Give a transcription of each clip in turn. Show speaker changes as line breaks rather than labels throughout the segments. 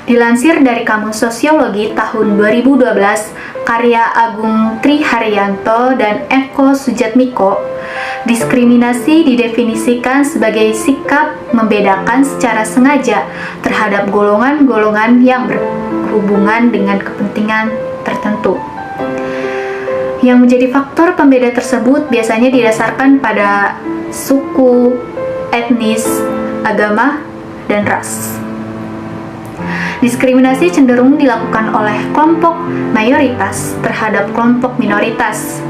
Dilansir dari Kamus Sosiologi tahun 2012, karya Agung Triharyanto dan Eko Sujatmiko, diskriminasi didefinisikan sebagai sikap membedakan secara sengaja terhadap golongan-golongan yang berhubungan dengan kepentingan tertentu. Yang menjadi faktor pembeda tersebut biasanya didasarkan pada suku, etnis, agama, dan ras. Diskriminasi cenderung dilakukan oleh kelompok mayoritas terhadap kelompok minoritas.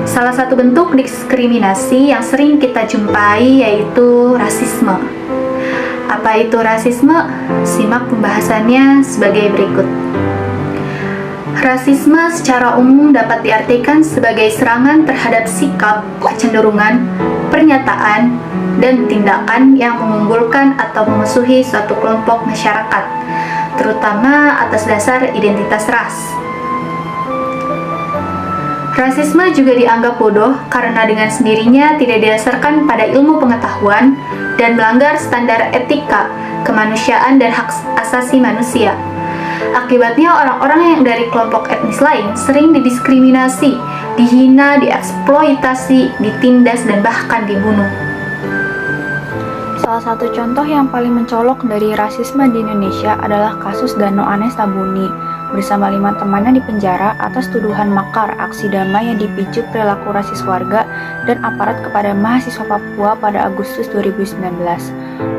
Salah satu bentuk diskriminasi yang sering kita jumpai yaitu rasisme. Apa itu rasisme? Simak pembahasannya sebagai berikut. Rasisme secara umum dapat diartikan sebagai serangan terhadap sikap, kecenderungan, pernyataan, dan tindakan yang mengunggulkan atau memusuhi suatu kelompok masyarakat, terutama atas dasar identitas ras. Rasisme juga dianggap bodoh karena dengan sendirinya tidak didasarkan pada ilmu pengetahuan dan melanggar standar etika, kemanusiaan, dan hak asasi manusia. Akibatnya orang-orang yang dari kelompok etnis lain sering didiskriminasi, dihina, dieksploitasi, ditindas, dan bahkan dibunuh.
Salah satu contoh yang paling mencolok dari rasisme di Indonesia adalah kasus Dano Anes Tabuni bersama 5 temannya di penjara atas tuduhan makar aksi damai yang dipicu perilaku rasis warga dan aparat kepada mahasiswa Papua pada Agustus 2019.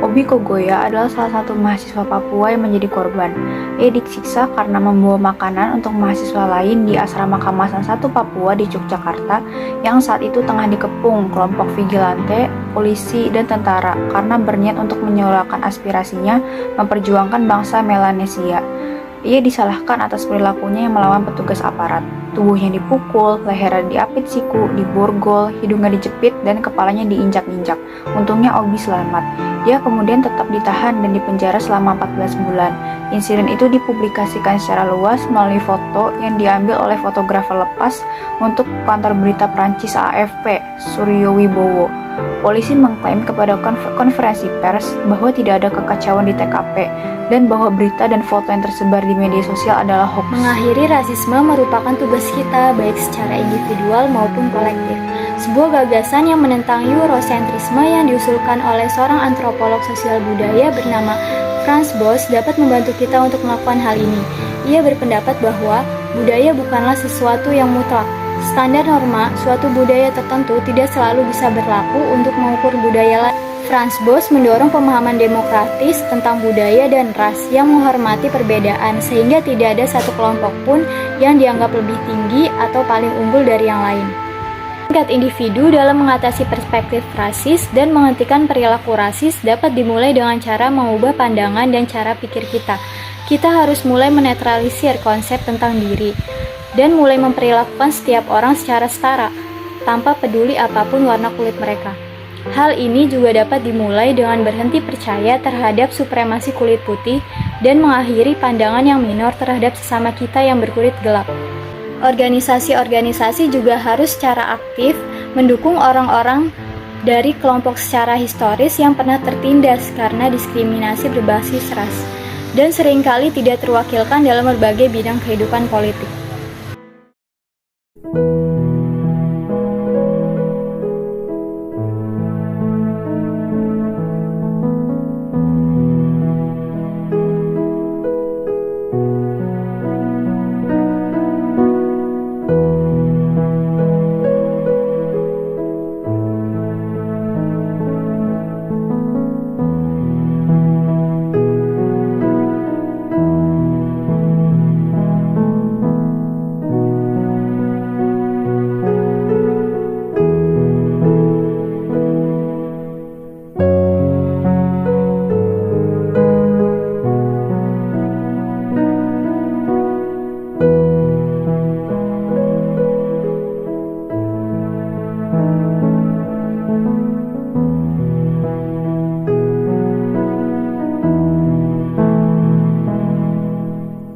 Obi Kogoya adalah salah satu mahasiswa Papua yang menjadi korban. Ia disiksa karena membawa makanan untuk mahasiswa lain di asrama Kamasan 1 Papua di Yogyakarta yang saat itu tengah dikepung kelompok vigilante, polisi, dan tentara karena berniat untuk menyuarakan aspirasinya memperjuangkan bangsa Melanesia. Ia disalahkan atas perilakunya yang melawan petugas aparat. Tubuhnya dipukul, lehernya diapit siku, diborgol, hidungnya dijepit, dan kepalanya diinjak-injak. Untungnya Obi selamat. Dia kemudian tetap ditahan dan dipenjara selama 14 bulan. Insiden itu dipublikasikan secara luas melalui foto yang diambil oleh fotografer lepas untuk kantor berita Prancis AFP, Suryo Wibowo. Polisi mengklaim kepada konferensi pers bahwa tidak ada kekacauan di TKP dan bahwa berita dan foto yang tersebar di media sosial adalah hoax.
Mengakhiri rasisme merupakan tugas kita baik secara individual maupun kolektif. Sebuah gagasan yang menentang Eurosentrisme yang diusulkan oleh seorang antropolog sosial budaya bernama Franz Boas dapat membantu kita untuk melakukan hal ini. Ia berpendapat bahwa budaya bukanlah sesuatu yang mutlak. Standar norma suatu budaya tertentu tidak selalu bisa berlaku untuk mengukur budaya lain. Franz Boas mendorong pemahaman demokratis tentang budaya dan ras yang menghormati perbedaan sehingga tidak ada satu kelompok pun yang dianggap lebih tinggi atau paling unggul dari yang lain. Tingkat individu dalam mengatasi perspektif rasis dan menghentikan perilaku rasis dapat dimulai dengan cara mengubah pandangan dan cara pikir kita. Kita harus mulai menetralisir konsep tentang diri dan mulai memperlakukan setiap orang secara setara, tanpa peduli apapun warna kulit mereka. Hal ini juga dapat dimulai dengan berhenti percaya terhadap supremasi kulit putih dan mengakhiri pandangan yang minor terhadap sesama kita yang berkulit gelap. Organisasi-organisasi juga harus secara aktif mendukung orang-orang dari kelompok secara historis yang pernah tertindas karena diskriminasi berbasis ras dan seringkali tidak terwakilkan dalam berbagai bidang kehidupan politik.